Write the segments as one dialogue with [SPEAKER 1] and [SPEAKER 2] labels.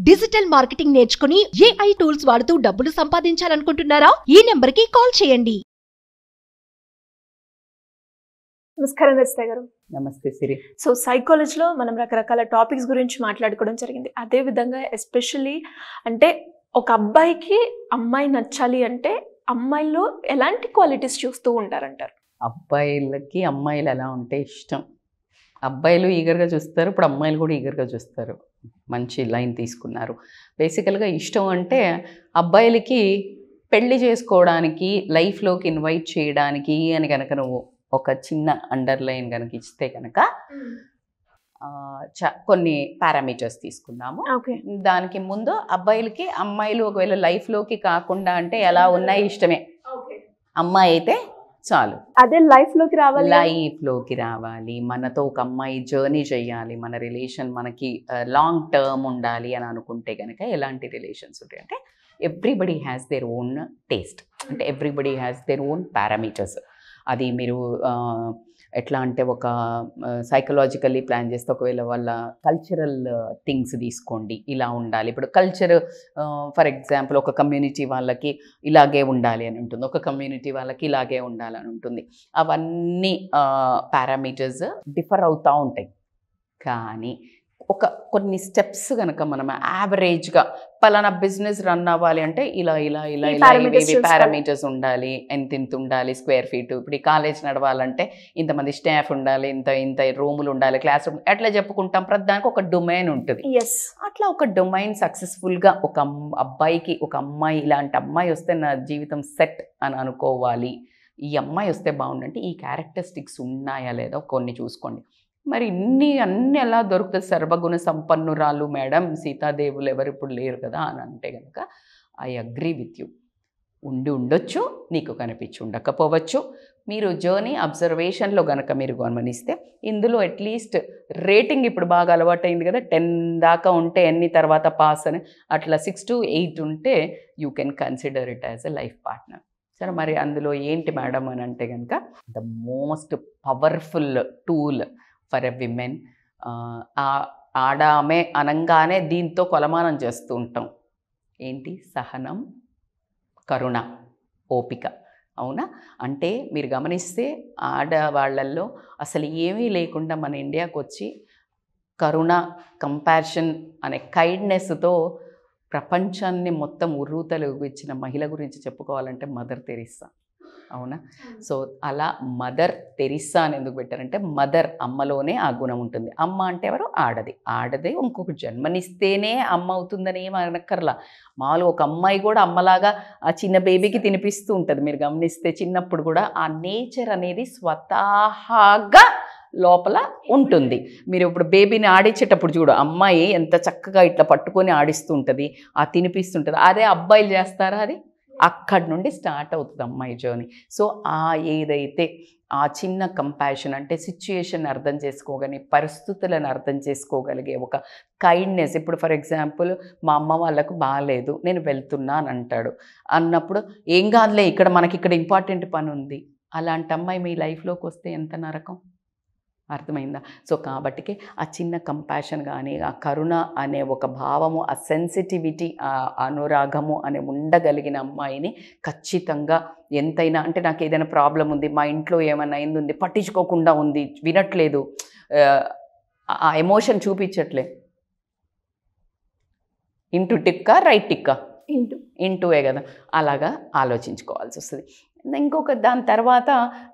[SPEAKER 1] Digital marketing నేర్చుకుని AI tools వాడుతూ డబ్బులు సంపాదించాలనుకుంటున్నారా? ఈ నెంబర్కి కాల్ చేయండి.
[SPEAKER 2] నమస్కారం రచిత గారు.
[SPEAKER 3] నమస్తే సిరి.
[SPEAKER 2] సో సైకాలజీలో మనం రకరకాల టాపిక్స్ గురించి మాట్లాడుకోవడం జరిగింది. అదే విధంగా ఎస్పెషల్లీ అంటే ఒక అబ్బాయికి అమ్మాయి నచ్చాలి అంటే అమ్మాయిల్లో ఎలాంటి క్వాలిటీస్ చూస్తూ ఉంటారంటారు?
[SPEAKER 3] అబ్బాయిలకి అమ్మాయిలు ఎలా ఉంటే ఇష్టం. అబ్బాయిలు ఈగర్గా చూస్తారు, ఇప్పుడు అమ్మాయిలు కూడా ఈగర్గా చూస్తారు. మంచి లైన్ తీసుకున్నారు. బేసికల్గా ఇష్టం అంటే అబ్బాయిలకి పెళ్లి చేసుకోవడానికి, లైఫ్లోకి ఇన్వైట్ చేయడానికి అని కనుక నువ్వు ఒక చిన్న అండర్లైన్ కనుక ఇస్తే కనుక కొన్ని పారామీటర్స్ తీసుకుందాము. దానికి ముందు అబ్బాయిలకి అమ్మాయిలు ఒకవేళ లైఫ్లోకి కాకుండా అంటే ఎలా ఉన్నాయి ఇష్టమే. అమ్మాయి అయితే చాలు,
[SPEAKER 2] అదే లైఫ్లోకి
[SPEAKER 3] రావాలి, మనతో ఒక అమ్మాయి జర్నీ చేయాలి, మన రిలేషన్ మనకి లాంగ్ టర్మ్ ఉండాలి అని అనుకుంటే కనుక ఎలాంటి రిలేషన్స్ ఉంటాయి అంటే everybody has their own taste, అంటే everybody has their own parameters. అది మీరు ఎట్లా అంటే ఒక సైకలాజికల్లీ ప్లాన్ చేస్తే ఒకవేళ వాళ్ళ కల్చరల్ థింగ్స్ తీసుకోండి, ఇలా ఉండాలి. ఇప్పుడు కల్చర్ ఫర్ ఎగ్జాంపుల్ ఒక కమ్యూనిటీ వాళ్ళకి ఇలాగే ఉండాలి అని ఉంటుంది, ఒక కమ్యూనిటీ వాళ్ళకి ఇలాగే ఉండాలని ఉంటుంది. అవన్నీ పారామీటర్స్ డిఫర్ అవుతూ ఉంటాయి. కానీ కొన్ని స్టెప్స్ కనుక మనం యావరేజ్గా పలానా బిజినెస్ రన్ అవ్వాలి అంటే ఇలా ఇలా ఇలా ఇలా ఇవి పారామీటర్స్ ఉండాలి, ఎంత ఉండాలి స్క్వేర్ ఫీట్. ఇప్పుడు ఈ కాలేజ్ నడవాలంటే ఇంతమంది స్టాఫ్ ఉండాలి, ఇంత రూములు ఉండాలి, క్లాస్ రూమ్, ఎట్లా చెప్పుకుంటాం. ప్రతిదానికి ఒక డొమైన్ ఉంటుంది. అట్లా ఒక డొమైన్ సక్సెస్ఫుల్గా ఒక అబ్బాయికి ఒక అమ్మాయి, ఇలాంటి అమ్మాయి వస్తే నా జీవితం సెట్ అని అనుకోవాలి, ఈ అమ్మాయి వస్తే బాగుండంటే ఈ క్యారెక్టరిస్టిక్స్ ఉన్నాయా లేదా కొన్ని చూసుకోండి. మరి అన్నీ ఎలా దొరుకుతుంది? సర్వగుణ సంపన్నురాలు మేడం, సీతాదేవులు ఎవరు ఇప్పుడు లేరు కదా అని అంటే కనుక ఐ అగ్రీ విత్ యూ. ఉండొచ్చు, నీకు కనిపించి ఉండకపోవచ్చు. మీరు జర్నీ అబ్జర్వేషన్లో కనుక మీరు గమనిస్తే ఇందులో అట్లీస్ట్ రేటింగ్ ఇప్పుడు బాగా అలవాటైంది కదా, 10 దాకా ఉంటే ఎన్ని తర్వాత పాస్ అని, అట్లా 6 to 8 ఉంటే you can consider it as a life partner. సరే, మరి అందులో ఏంటి మేడం అని అంటే కనుక the most powerful tool for a women, ఆమె అనగానే దీంతో కొలమానం చేస్తూ ఉంటాం. ఏంటి? సహనం, కరుణ, ఓపిక. అవునా? అంటే మీరు గమనిస్తే ఆడవాళ్ళల్లో అసలు ఏమీ లేకుండా మన ఇండియాకు వచ్చి కరుణ, కంపాషన్ అనే కైండ్నెస్తో ప్రపంచాన్ని మొత్తం ఉర్రూతలూగించిన మహిళ గురించి చెప్పుకోవాలంటే మదర్ తెరిస్సా. అవునా? సో అలా మదర్ తెరిస్సా అని ఎందుకు పెట్టారంటే మదర్, అమ్మలోనే ఆ గుణం ఉంటుంది. అమ్మ అంటే ఎవరు? ఆడదే ఇంకొక జన్మనిస్తేనే అమ్మ అవుతుందని ఏం అనక్కర్లా. మామూలుగా ఒక అమ్మాయి కూడా అమ్మలాగా ఆ చిన్న బేబీకి తినిపిస్తూ ఉంటుంది. మీరు గమనిస్తే చిన్నప్పుడు కూడా ఆ నేచర్ అనేది స్వతహాగా లోపల ఉంటుంది. మీరు ఇప్పుడు బేబీని ఆడించేటప్పుడు చూడు, అమ్మాయి ఎంత చక్కగా ఇట్లా పట్టుకొని ఆడిస్తూ ఉంటుంది, ఆ తినిపిస్తుంటుంది. అదే అబ్బాయిలు చేస్తారా? అది అక్కడి నుండి స్టార్ట్ అవుతుంది అమ్మాయి జర్నీ. సో ఏదైతే ఆ చిన్న కంపాషన్ అంటే సిచ్యుయేషన్ అర్థం చేసుకోగలిగే, పరిస్థితులను అర్థం చేసుకోగలిగే ఒక కైండ్నెస్. ఇప్పుడు ఫర్ ఎగ్జాంపుల్ మా అమ్మ వాళ్ళకు బాగాలేదు, నేను వెళ్తున్నాను అంటాడు. అన్నప్పుడు ఏం కాదులే, ఇక్కడ ఇంపార్టెంట్ పని ఉంది. అలాంటి అమ్మాయి మీ లైఫ్లోకి వస్తే ఎంత నరకం. అర్థమైందా? సో కాబట్టికి ఆ చిన్న కంపాషన్ కానీ, ఆ కరుణ అనే ఒక భావము, ఆ సెన్సిటివిటీ, ఆ అనురాగము అనే ఉండగలిగిన అమ్మాయిని ఖచ్చితంగా ఎంతైనా, అంటే నాకు ఏదైనా ప్రాబ్లం ఉంది, మా ఇంట్లో ఏమైనా అయింది, పట్టించుకోకుండా ఉంది, వినట్లేదు, ఆ ఎమోషన్ చూపించట్లే, ఇంటూ టిక్కా రైట్ టిక్కా ఇంటూవే కదా, అలాగా ఆలోచించుకోవాల్సి వస్తుంది. ఇంకొక దాని తర్వాత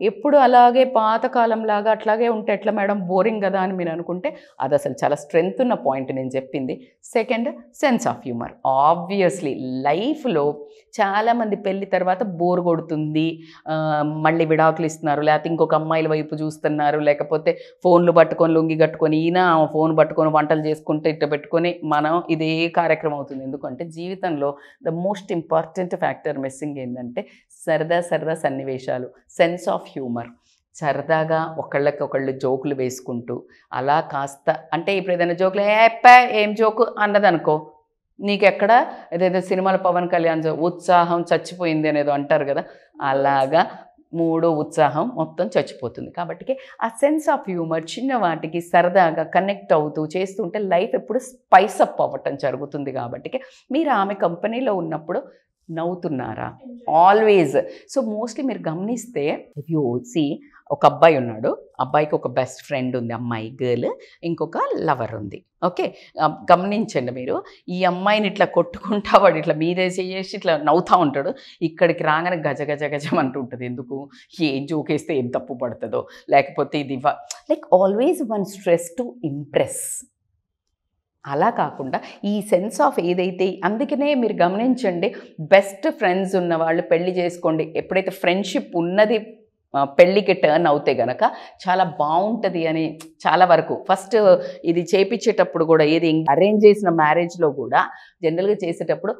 [SPEAKER 3] ఎప్పుడు అలాగే పాతకాలంలాగా అట్లాగే ఉంటే ఎట్లా మేడం, బోరింగ్ కదా అని మీరు అనుకుంటే అది అసలు చాలా స్ట్రెంగ్త్ ఉన్న పాయింట్ నేను చెప్పింది. Second, sense of humour. Obviously లైఫ్లో చాలామంది పెళ్ళి తర్వాత బోర్ కొడుతుంది, మళ్ళీ విడాకులు ఇస్తున్నారు, లేకపోతే ఇంకొక అమ్మాయిల వైపు చూస్తున్నారు, లేకపోతే ఫోన్లు పట్టుకొని లొంగి కట్టుకొని ఈయన ఫోన్ పట్టుకొని వంటలు చేసుకుంటే ఇట్లా పెట్టుకొని మనం ఇదే కార్యక్రమం అవుతుంది. ఎందుకంటే జీవితంలో the most important factor missing ఏంటంటే సరదా సన్నివేశాలు, సెన్స్ ఆఫ్ హ్యూమర్. సరదాగా ఒకళ్ళకొకళ్ళు జోకులు వేసుకుంటూ అలా కాస్త, అంటే ఇప్పుడు ఏదైనా జోకులు ఏం జోకు అన్నదనుకో, నీకెక్కడ ఏదైతే సినిమాలో పవన్ కళ్యాణ్ ఉత్సాహం చచ్చిపోయింది అనేది అంటారు కదా, అలాగా మూడో ఉత్సాహం మొత్తం చచ్చిపోతుంది. కాబట్టి ఆ సెన్స్ ఆఫ్ హ్యూమర్ చిన్న వాటికి సరదాగా కనెక్ట్ అవుతూ చేస్తుంటే లైఫ్ ఎప్పుడు స్పైస్ అప్ అవ్వటం జరుగుతుంది. కాబట్టి మీరు ఆమె కంపెనీలో ఉన్నప్పుడు నవ్వుతున్నారా ఆల్వేస్. సో మోస్ట్లీ మీరు గమనిస్తే ఇఫ్ యూ సీ ఒక అబ్బాయి ఉన్నాడు, అబ్బాయికి ఒక బెస్ట్ ఫ్రెండ్ ఉంది, అమ్మాయి గర్ల్, ఇంకొక లవర్ ఉంది. ఓకే, గమనించండి మీరు. ఈ అమ్మాయిని ఇట్లా కొట్టుకుంటా వాడు ఇట్లా మీదే చేసి ఇట్లా నవ్వుతూ ఉంటాడు. ఇక్కడికి రాగానే గజ గజ గజం అంటూ ఉంటుంది. ఎందుకు, ఏం జోకేస్తే ఏం తప్పు పడుతుందో, లేకపోతే ఇది like always one stress to impress. అలా కాకుండా ఈ సెన్స్ ఆఫ్ ఏదైతే, అందుకనే మీరు గమనించండి, బెస్ట్ ఫ్రెండ్స్ ఉన్న వాళ్ళు పెళ్లి చేసుకోండి. ఎప్పుడైతే ఫ్రెండ్షిప్ ఉన్నది పెళ్ళికి టర్న్ అవుతే గనక చాలా బాగుంటుంది అని చాలా వరకు. ఫస్ట్ ఇది చేపించేటప్పుడు కూడా, ఏది అరేంజ్ చేసిన మ్యారేజ్లో కూడా జనరల్గా చేసేటప్పుడు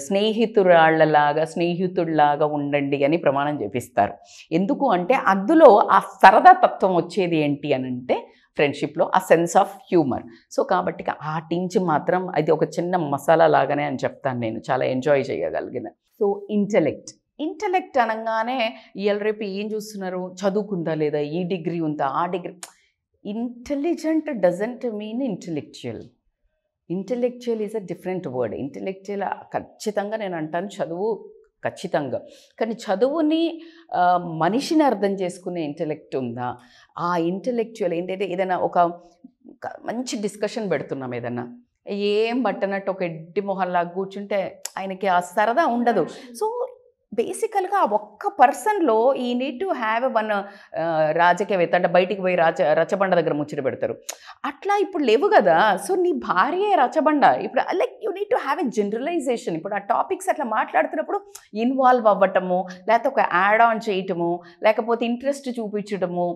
[SPEAKER 3] స్నేహితుడిలాగా ఉండండి అని ప్రమాణం చేపిస్తారు. ఎందుకు అంటే అందులో ఆ సరదా తత్వం వచ్చేది ఏంటి అని అంటే ఫ్రెండ్షిప్లో ఆ సెన్స్ ఆఫ్ హ్యూమర్. సో కాబట్టి ఆ టించ్ మాత్రం అది ఒక చిన్న మసాలా లాగానే అని చెప్తాను నేను, చాలా ఎంజాయ్ చేయగలిగిన. సో ఇంటెలెక్ట్ అనగానే ఇవాళ రేపు ఏం చూస్తున్నారు, చదువుకుందా లేదా, ఈ డిగ్రీ ఉందా, ఆ degree. Intelligent doesn't mean intellectual. Intellectual is a different word. Intellectual ఖచ్చితంగా నేను అంటాను చదువు ఖచ్చితంగా, కానీ చదువుని మనిషిని అర్థం చేసుకునే ఇంటెలెక్ట్ ఉందా? ఆ ఇంటెలెక్చువల్ ఏంటంటే ఏదైనా ఒక మంచి డిస్కషన్ పెడుతున్నాం, ఏదన్నా ఏం బట్టనట్టు ఒక ఎడ్డి మొహల్లాగా కూర్చుంటే ఆయనకి ఆ సరదా ఉండదు. సో బేసికల్గా ఆ ఒక్క పర్సన్లో ఈ నీడ్ టు హ్యావ్ వన్ రాజకీయవేత్త అంటే బయటికి పోయి రచ్చబండ దగ్గర ముచ్చట పెడతారు. అట్లా ఇప్పుడు లేవు కదా. సో నీ భార్యే రచ్చబండ. ఇప్పుడు like you need to have a generalization. ఇప్పుడు ఆ టాపిక్స్ అట్లా మాట్లాడుతున్నప్పుడు ఇన్వాల్వ్ అవ్వటము, లేకపోతే ఒక యాడ్ ఆన్ చేయటము, లేకపోతే ఇంట్రెస్ట్ చూపించడము,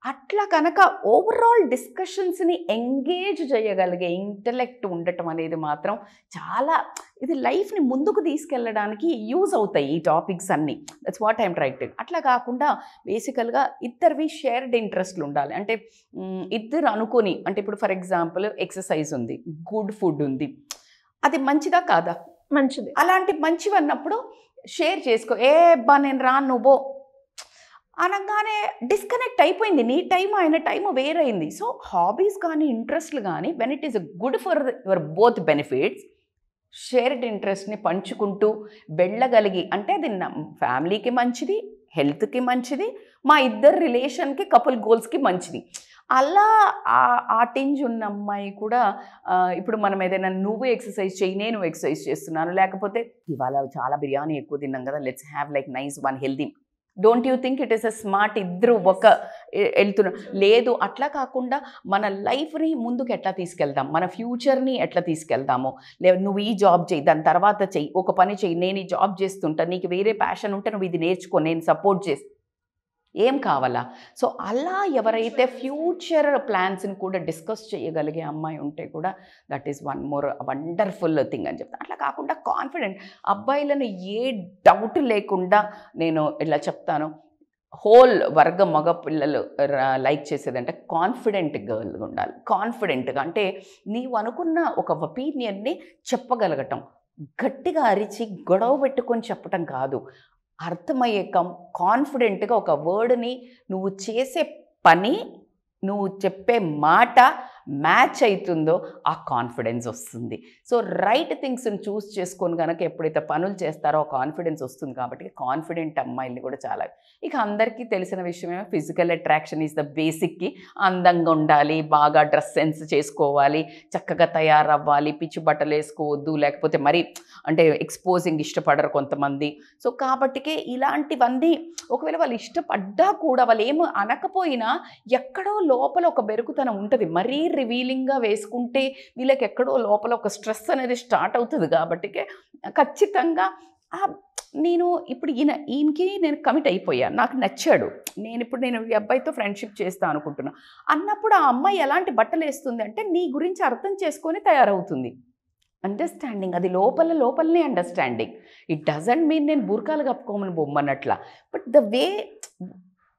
[SPEAKER 3] అట్లా కనుక ఓవరాల్ డిస్కషన్స్ని ఎంగేజ్ చేయగలిగే ఇంటెలెక్ట్ ఉండటం అనేది మాత్రం చాలా, ఇది లైఫ్ని ముందుకు తీసుకెళ్ళడానికి యూజ్ అవుతాయి ఈ టాపిక్స్ అన్నీ. That's what I'm trying to. అట్లా కాకుండా బేసికల్గా ఇద్దరివి షేర్డ్ ఇంట్రెస్ట్లు ఉండాలి. అంటే ఇద్దరు అనుకొని, అంటే ఇప్పుడు ఫర్ ఎగ్జాంపుల్ ఎక్సర్సైజ్ ఉంది, గుడ్ ఫుడ్ ఉంది, అది మంచిదా కాదా?
[SPEAKER 2] మంచిది.
[SPEAKER 3] అలాంటి మంచివి అన్నప్పుడు షేర్ చేసుకో. బా నేను రాను నువ్వు అనగానే డిస్కనెక్ట్ అయిపోయింది. నీ టైం ఆయన టైము వేరైంది. సో హాబీస్ కానీ ఇంట్రెస్ట్లు కానీ when it is good for your both benefits, shared ఇంట్రెస్ట్ని పంచుకుంటూ వెళ్ళగలిగి, అంటే అది ఫ్యామిలీకి మంచిది, హెల్త్కి మంచిది, మా ఇద్దరు రిలేషన్కి కపుల్ గోల్స్కి మంచిది. అలా ఆ టింజ్ ఉన్న అమ్మాయి కూడా ఇప్పుడు మనం ఏదైనా నువ్వు ఎక్సర్సైజ్ చేయి, నేను ఎక్సర్సైజ్ చేస్తున్నాను, లేకపోతే ఇవాళ చాలా బిర్యానీ ఎక్కువ తిన్నాం కదా, let's have like nice one healthy. Don't you think it is a smart? ఇద్దరు ఒక వెళ్తున్నా లేదు. అట్లా కాకుండా మన లైఫ్ని ముందుకు ఎట్లా తీసుకెళ్దాం, మన ఫ్యూచర్ని ఎట్లా తీసుకెళ్దాము, లేదు నువ్వు ఈ జాబ్ చేయి, దాని తర్వాత చెయ్యి, ఒక పని చెయ్యి, నేను ఈ జాబ్ చేస్తుంటా, నీకు వేరే ప్యాషన్ ఉంటే నువ్వు ఇది నేర్చుకో, నేను సపోర్ట్ చేస్తా, ఏం కావాలా. సో అలా ఎవరైతే ఫ్యూచర్ ప్లాన్స్ని కూడా డిస్కస్ చేయగలిగే అమ్మాయి ఉంటే కూడా that is one more wonderful thing అని చెప్తాను. అట్లా కాకుండా కాన్ఫిడెంట్ అబ్బాయిలను ఏ డౌట్ లేకుండా నేను ఇలా చెప్తాను, హోల్ వర్గం మగ పిల్లలు లైక్ చేసేదంటే కాన్ఫిడెంట్ గర్ల్ ఉండాలి. కాన్ఫిడెంట్గా అంటే నీవు అనుకున్న ఒక ఒపీనియన్ని చెప్పగలగటం, గట్టిగా అరిచి గొడవ పెట్టుకొని చెప్పటం కాదు, అర్థమయ్యే కాన్ఫిడెంట్గా ఒక వర్డ్ని, నువ్వు చేసే పని, నువ్వు చెప్పే మాట మ్యాచ్ అవుతుందో ఆ కాన్ఫిడెన్స్ వస్తుంది. సో రైట్ థింగ్స్ని చూస్ చేసుకొని కనుక ఎప్పుడైతే పనులు చేస్తారో ఆ కాన్ఫిడెన్స్ వస్తుంది. కాబట్టి కాన్ఫిడెంట్ అమ్మాయిల్ని కూడా చాలా, ఇక అందరికీ తెలిసిన విషయమే ఫిజికల్ అట్రాక్షన్ ఈజ్ ద బేసిక్కి. అందంగా ఉండాలి, బాగా డ్రెస్ సెన్స్ చేసుకోవాలి, చక్కగా తయారవ్వాలి, పిచ్చి బట్టలు వేసుకోవద్దు, లేకపోతే మరి అంటే ఎక్స్పోజింగ్ ఇష్టపడరు కొంతమంది. సో కాబట్టికే ఇలాంటివన్నీ ఒకవేళ వాళ్ళు ఇష్టపడ్డా కూడా, వాళ్ళు ఏమో అనకపోయినా ఎక్కడో లోపల ఒక బెరుకుతనం ఉంటుంది. మరీ రివీలింగ్గా వేసుకుంటే వీళ్ళకి ఎక్కడో లోపల ఒక స్ట్రెస్ అనేది స్టార్ట్ అవుతుంది. కాబట్టి ఖచ్చితంగా నేను ఇప్పుడు ఈయనకి నేను కమిట్ అయిపోయాను, నాకు నచ్చాడు, నేను ఈ అబ్బాయితో ఫ్రెండ్షిప్ చేస్తాను అనుకుంటున్నా అన్నప్పుడు ఆ అమ్మాయి ఎలాంటి బట్టలు వేస్తుంది అంటే నీ గురించి అర్థం చేసుకొని తయారవుతుంది. అండర్స్టాండింగ్, అది లోపలనే అండర్స్టాండింగ్. ఇట్ డజంట్ మీన్ నేను బుర్కాలు కప్పుకోమని బొమ్మన్నట్ల, బట్ ద వే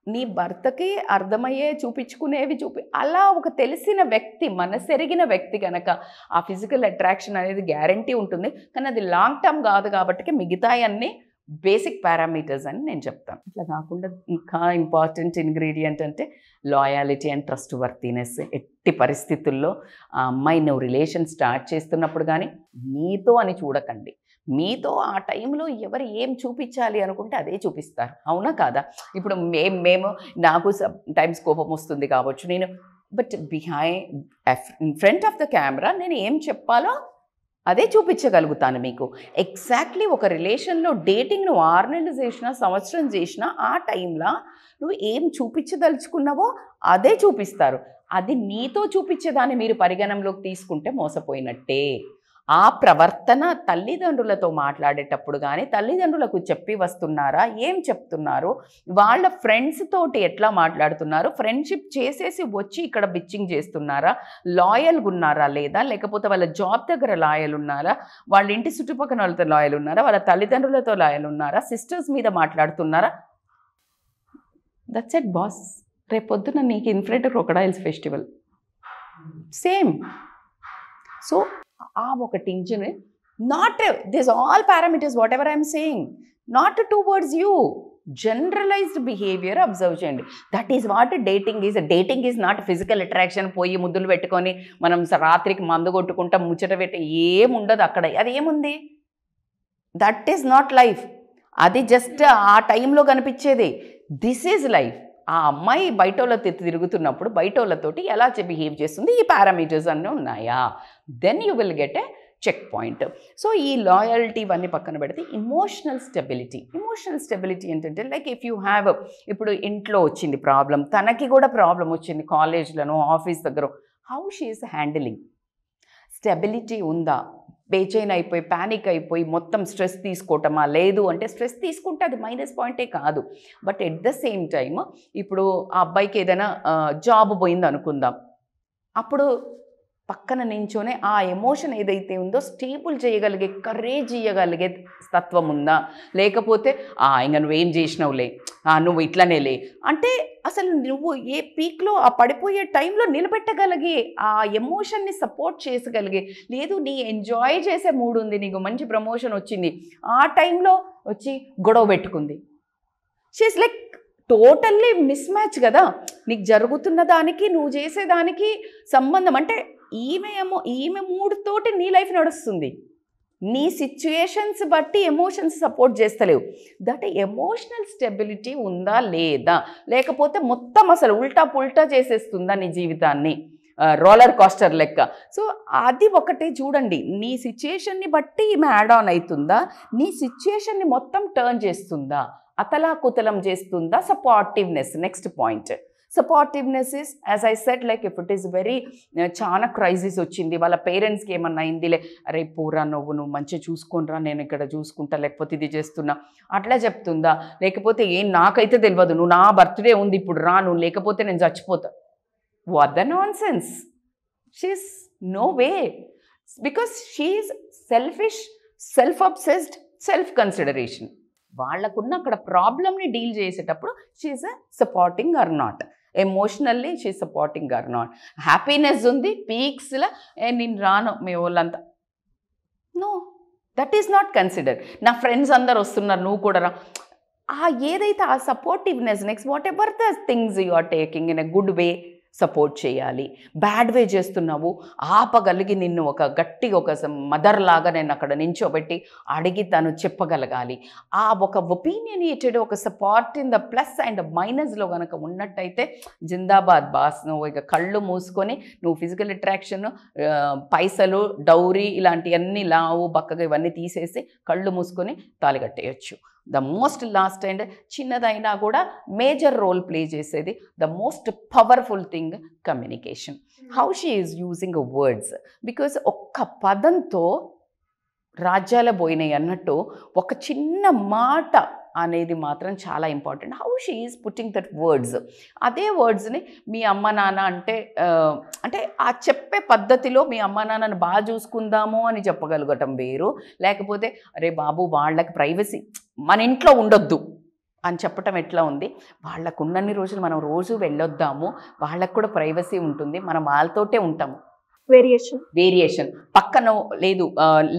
[SPEAKER 3] నీ భర్తకి అర్థమయ్యే చూపించుకునేవి అలా ఒక తెలిసిన వ్యక్తి, మనసెరిగిన వ్యక్తి కనుక ఆ ఫిజికల్ అట్రాక్షన్ అనేది గ్యారంటీ ఉంటుంది. కానీ అది లాంగ్ టర్మ్ కాదు కాబట్టి మిగతాయన్నీ బేసిక్ పారామీటర్స్ అని నేను చెప్తాను. అట్లా కాకుండా ఇంకా ఇంపార్టెంట్ ఇంగ్రీడియంట్ అంటే లాయాలిటీ అండ్ ట్రస్ట్ వర్తీనెస్. ఎట్టి పరిస్థితుల్లో ఆ అమ్మాయి నువ్వు రిలేషన్ స్టార్ట్ చేస్తున్నప్పుడు కానీ నీతో అని చూడకండి. మీతో ఆ టైంలో ఎవరు ఏం చూపించాలి అనుకుంటే అదే చూపిస్తారు, అవునా కాదా? ఇప్పుడు మేము నాకు టైమ్స్ కోపం వస్తుంది కావచ్చు, నేను but in front of the camera నేను ఏం చెప్పాలో అదే చూపించగలుగుతాను మీకు. ఎగ్జాక్ట్లీ ఒక రిలేషన్లో డేటింగ్ నువ్వు 6 నెలలు చేసినా, సంవత్సరం చేసినా, ఆ టైంలో నువ్వు ఏం చూపించదలుచుకున్నావో అదే చూపిస్తారు. అది నీతో చూపించేదాన్ని మీరు పరిగణనలోకి తీసుకుంటే మోసపోయినట్టే. ఆ ప్రవర్తన తల్లిదండ్రులతో మాట్లాడేటప్పుడు కానీ తల్లిదండ్రులకు చెప్పి వస్తున్నారా, ఏం చెప్తున్నారు, వాళ్ళ ఫ్రెండ్స్ తోటి ఎట్లా మాట్లాడుతున్నారు, ఫ్రెండ్షిప్ చేసేసి వచ్చి ఇక్కడ బిచ్చింగ్ చేస్తున్నారా, లాయల్గా ఉన్నారా లేదా, లేకపోతే వాళ్ళ జాబ్ దగ్గర లాయల్ ఉన్నారా, వాళ్ళ ఇంటి చుట్టుపక్కల వాళ్ళతో లాయల్ ఉన్నారా, వాళ్ళ తల్లిదండ్రులతో లాయల్ ఉన్నారా, సిస్టర్స్ మీద మాట్లాడుతున్నారా. That's it boss. రేపొద్దున నీకు infinity crocodiles festival same. So ఆ ఒక టించుని not this all parameters whatever I'm saying not towards you, generalised behaviour observe చేయండి. That is what dating is. Dating is not physical attraction, పోయి ముద్దులు పెట్టుకొని మనం రాత్రికి మందు కొట్టుకుంటాం, ముచ్చట పెట్టి ఏముండదు అక్కడ. అది ఏముంది? That is not life. అది జస్ట్ ఆ టైంలో కనిపించేది. This is life. ఆ అమ్మాయి బయట వాళ్ళతో తిరుగుతున్నప్పుడు బయట వాళ్ళతోటి ఎలా బిహేవ్ చేస్తుంది, ఈ పారామీటర్స్ అన్నీ ఉన్నాయా, then you will get a check point. So ఈ లాయల్టీ ఇవన్నీ పక్కన పెడితే ఎమోషనల్ స్టెబిలిటీ ఏంటంటే లైక్ ఇఫ్ యూ హ్యావ్, ఇప్పుడు ఇంట్లో వచ్చింది ప్రాబ్లం, తనకి కూడా ప్రాబ్లం వచ్చింది కాలేజ్లను ఆఫీస్ దగ్గర, how she is handling. Stability ఉందా? బేచైన్ అయిపోయి ప్యానిక్ అయిపోయి మొత్తం స్ట్రెస్ తీసుకోవటమా? లేదు అంటే స్ట్రెస్ తీసుకుంటే అది మైనస్ పాయింటే కాదు. But at the same time ఇప్పుడు ఆ అబ్బాయికి ఏదైనా జాబ్ పోయింది అనుకుందాం, అప్పుడు పక్కన నించోనే ఆ ఎమోషన్ ఏదైతే ఉందో స్టేబుల్ చేయగలిగే, కరేజ్ ఇవ్వగలిగే తత్వం ఉందా? లేకపోతే ఇంకా నువ్వేం చేసినావులే, నువ్వు ఇట్లనేలే అంటే అసలు నువ్వు ఏ పీక్లో ఆ పడిపోయే టైంలో నిలబెట్టగలిగే, ఆ ఎమోషన్ని సపోర్ట్ చేసగలిగే, లేదు నీ ఎంజాయ్ చేసే మూడ్ ఉంది, నీకు మంచి ప్రమోషన్ వచ్చింది, ఆ టైంలో వచ్చి గొడవ పెట్టుకుంది. She is like totally mismatch కదా. నీకు జరుగుతున్న దానికి నువ్వు చేసేదానికి సంబంధం అంటే ఈమె మూడుతోటి నీ లైఫ్ నడుస్తుంది. నీ సిచ్యుయేషన్స్ బట్టి ఎమోషన్స్ సపోర్ట్ చేస్తలేవు. దట్ ఎమోషనల్ స్టెబిలిటీ ఉందా లేదా, లేకపోతే మొత్తం అసలు ఉల్టా పుల్టా చేసేస్తుందా నీ జీవితాన్ని, రోలర్ కాస్టర్ లెక్క. సో అది ఒకటే చూడండి. నీ సిచ్యుయేషన్ని బట్టి ఈమె యాడ్ ఆన్ అవుతుందా, నీ సిచ్యుయేషన్ని మొత్తం టర్న్ చేస్తుందా, అతలాకుతలం చేస్తుందా. Supportiveness next point. Supportiveness is as I said like if it is very చాలా క్రైసిస్ వచ్చింది, వాళ్ళ పేరెంట్స్కి ఏమన్నా అయిందిలే, అరే పూరా నువ్వు మంచిగా చూసుకుంటురా, నేను ఇక్కడ చూసుకుంటా, లేకపోతే ఇది చేస్తున్నా అట్లా చెప్తుందా, లేకపోతే నాకైతే తెలియదు, నువ్వు నా బర్త్డే ఉంది ఇప్పుడు రాను, లేకపోతే నేను చచ్చిపోతా. What the nonsense. She is no way, because she is selfish, self obsessed, self consideration. వాళ్ళకున్న అక్కడ ప్రాబ్లమ్ని డీల్ చేసేటప్పుడు she is supporting or not, emotionally she supporting or not. Happiness ఉంది పీక్స్లో, నేను రాను మీ వాళ్ళంతా, no that is not consider. నా ఫ్రెండ్స్ అందరు వస్తున్నారు నువ్వు కూడా రా, ఏదైతే ఆ supportiveness next whatever the things you are taking in a good way support చేయాలి. బ్యాడ్ వే చేస్తున్నావు ఆపగలిగి నిన్ను ఒక గట్టిగా ఒక మదర్ లాగా నేను అక్కడ నించోబెట్టి అడిగి తను చెప్పగలగాలి. ఆ ఒక ఒపీనియనేటెడ్ ఒక support in the plus and మైనస్లో కనుక ఉన్నట్టయితే జిందాబాద్ బాస్. నువ్వు ఇక కళ్ళు మూసుకొని నువ్వు ఫిజికల్ అట్రాక్షన్, పైసలు, డౌరీ ఇలాంటివన్నీ లావు బక్కగా ఇవన్నీ తీసేసి కళ్ళు మూసుకొని తాళి కట్టేయచ్చు. ద మోస్ట్ లాస్ట్ అండ్ చిన్నదైనా కూడా మేజర్ రోల్ ప్లే చేసేది the most powerful thing communication. How she is using words. Because ఒక్క పదంతో రాజ్యాల పోయినాయి అన్నట్టు ఒక చిన్న మాట అనేది మాత్రం చాలా important. How she is putting that words. అదే వర్డ్స్ని మీ అమ్మ నాన్న అంటే ఆ చెప్పే పద్ధతిలో మీ అమ్మ నాన్నని బాగా చూసుకుందాము అని చెప్పగలగటం వేరు, లేకపోతే అరే బాబు వాళ్ళకి ప్రైవసీ మన ఇంట్లో ఉండొద్దు అని చెప్పటం ఎట్లా ఉంది. వాళ్ళకు ఉన్నన్ని రోజులు మనం రోజు వెళ్ళొద్దాము, వాళ్ళకు కూడా ప్రైవసీ ఉంటుంది, మనం వాళ్ళతోటే ఉంటాము. వేరియేషన్ పక్కన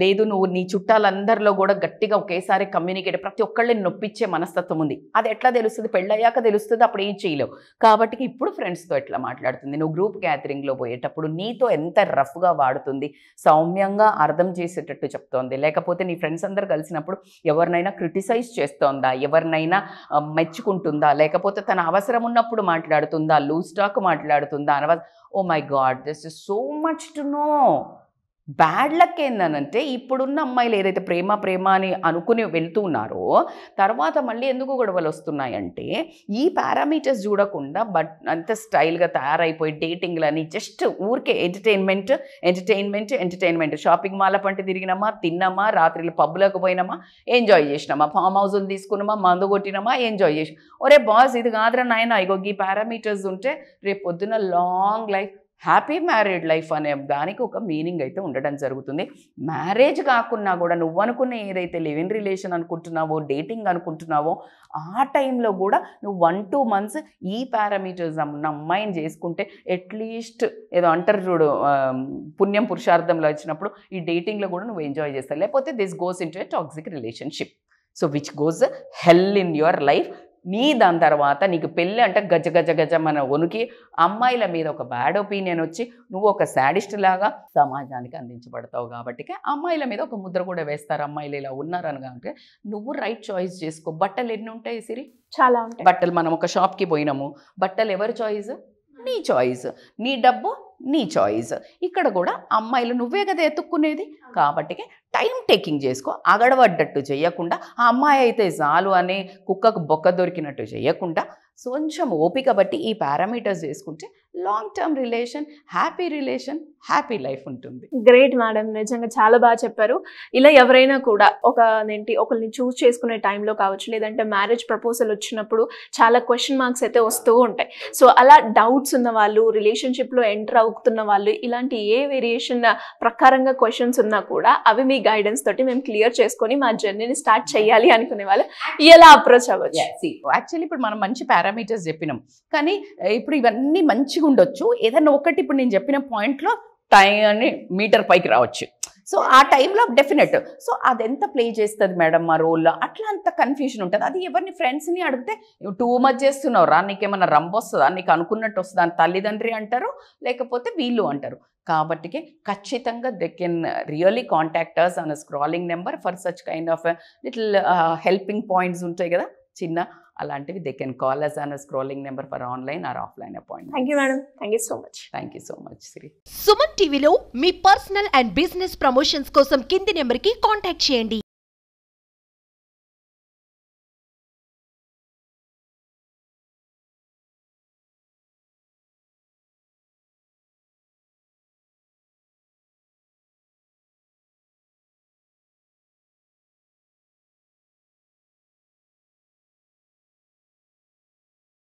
[SPEAKER 3] లేదు నువ్వు నీ చుట్టాలందరిలో కూడా గట్టిగా ఒకేసారి కమ్యూనికేట్ ప్రతి ఒక్కళ్ళని నొప్పించే మనస్తత్వం ఉంది. అది ఎట్లా తెలుస్తుంది? పెళ్ళయ్యాక తెలుస్తుంది, అప్పుడు ఏం చేయలేవు. కాబట్టి ఇప్పుడు ఫ్రెండ్స్తో ఎట్లా మాట్లాడుతుంది, నువ్వు గ్రూప్ గ్యాదరింగ్లో పోయేటప్పుడు నీతో ఎంత రఫ్గా వాడుతుంది, సౌమ్యంగా అర్థం చేసేటట్టు చెప్తోంది, లేకపోతే నీ ఫ్రెండ్స్ అందరు కలిసినప్పుడు ఎవరినైనా క్రిటిసైజ్ చేస్తోందా, ఎవరినైనా మెచ్చుకుంటుందా, లేకపోతే తన అవసరం ఉన్నప్పుడు మాట్లాడుతుందా, లూజ్ టాక్ మాట్లాడుతుందా, oh my God this is so much to know. Bad luck ఏందనంటే ఇప్పుడున్న అమ్మాయిలు ఏదైతే ప్రేమ అని అనుకుని వెళ్తున్నారో తర్వాత మళ్ళీ ఎందుకు గొడవలు వస్తున్నాయంటే ఈ పారామీటర్స్ చూడకుండా అంత స్టైల్గా తయారైపోయి డేటింగ్లని జస్ట్ ఊరికే ఎంటర్టైన్మెంట్ షాపింగ్ మాల్ పంటి తిరిగినామా, తిన్నామా, రాత్రిలో పబ్లకు పోయినామా, ఎంజాయ్ చేసినామా, ఫామ్ హౌస్లు తీసుకున్నామా, మందు కొట్టినామా, ఎంజాయ్ చేసి ఒరే బాస్ ఇది కాదురా నాయన ఇగో ఈ పారామీటర్స్ ఉంటే రేపు పొద్దున్న long life happy married life అనే దానికి ఒక మీనింగ్ అయితే ఉండడం జరుగుతుంది. మ్యారేజ్ కాకున్నా కూడా నువ్వు అనుకున్న ఏదైతే లివ్ ఇన్ రిలేషన్ అనుకుంటున్నావో, డేటింగ్ అనుకుంటున్నావో ఆ టైంలో కూడా నువ్వు 1-2 months ఈ పారామీటర్స్ ఉన్న అమ్మాయిని చేసుకుంటే అట్లీస్ట్ ఏదో అంటారు చూడు పుణ్యం పురుషార్థంలో వచ్చినప్పుడు ఈ డేటింగ్లో కూడా నువ్వు ఎంజాయ్ చేస్తావు. లేకపోతే this goes in to a toxic relationship, so which goes hell in your life. దాని తర్వాత నీకు పెళ్ళి అంటే గజ మన వణుకి అమ్మాయిల మీద ఒక బ్యాడ్ ఒపీనియన్ వచ్చి నువ్వు ఒక శాడిస్ట్ లాగా సమాజానికి అందించబడతావు. కాబట్టి అమ్మాయిల మీద ఒక ముద్ర కూడా వేస్తారు, అమ్మాయిలు ఇలా ఉన్నారని. కాబట్టి నువ్వు రైట్ చాయిస్ చేసుకో. బట్టలు ఎన్ని ఉంటాయి సిరి?
[SPEAKER 2] చాలా ఉంటాయి
[SPEAKER 3] బట్టలు. మనం ఒక షాప్కి పోయినాము, బట్టలు ఎవరి చాయిస్? నీ చాయిస్. నీ డబ్బు నీ చాయిస్. ఇక్కడ కూడా అమ్మాయిలు నువ్వే కదా ఎత్తుక్కునేది. కాబట్టి టైం టేకింగ్ చేసుకో, అగడబడ్డట్టు చేయకుండా ఆ అమ్మాయి అయితే చాలు అనే కుక్కకు బొక్క దొరికినట్టు చేయకుండా కొంచెం ఓపిక బట్టి ఈ పారామీటర్స్ చేసుకుంటే long term relation, happy life ఉంటుంది.
[SPEAKER 2] గ్రేట్ మేడం, నిజంగా చాలా బాగా చెప్పారు. ఇలా ఎవరైనా కూడా ఒకరిని చూస్ చేసుకునే టైంలో కావచ్చు, లేదంటే మ్యారేజ్ ప్రపోజల్ వచ్చినప్పుడు చాలా క్వశ్చన్ మార్క్స్ అయితే వస్తూ ఉంటాయి. సో అలా డౌట్స్ ఉన్న వాళ్ళు, రిలేషన్షిప్లో ఎంటర్ అవుతున్న వాళ్ళు, ఇలాంటి ఏ వేరియేషన్ ప్రకారంగా క్వశ్చన్స్ ఉన్నా కూడా అవి మీ గైడెన్స్ తోటి మేము క్లియర్ చేసుకొని మా జర్నీని స్టార్ట్ చేయాలి అనుకునే వాళ్ళు ఎలా అప్రోచ్ అవ్వచ్చు?
[SPEAKER 3] యాక్చువల్లీ ఇప్పుడు మనం మంచి పారామీటర్స్ చెప్పినాం, కానీ ఇప్పుడు ఇవన్నీ మంచిగా ఉండొచ్చు. ఏదన్నా ఒకటి ఇప్పుడు నేను చెప్పిన పాయింట్లో టైం అని మీటర్ పైకి రావచ్చు. సో ఆ టైంలో డెఫినెట్ సో అదెంత ప్లే చేస్తుంది మేడం మా రోల్లో, అట్లా అంత కన్ఫ్యూజన్ ఉంటుంది. అది ఎవరిని ఫ్రెండ్స్ని అడిగితే టూ మచ్ చేస్తున్నావు రా, నీకేమన్నా రంబ వస్తుందా, నీకు అనుకున్నట్టు వస్తుందా అని తల్లిదండ్రి అంటారు, లేకపోతే వీళ్ళు అంటారు. కాబట్టి ఖచ్చితంగా they can really contact us on a scrolling number for such kind of little helping points ఉంటాయి కదా చిన్న, అలాంటివి they can call us on a scrolling number for online or offline appointment.
[SPEAKER 2] Thank you madam, thank you so much
[SPEAKER 3] Shri.
[SPEAKER 1] Suman టీవీలో మీ personal and business promotions కోసం కింది నెంబర్కి contact చేయండి.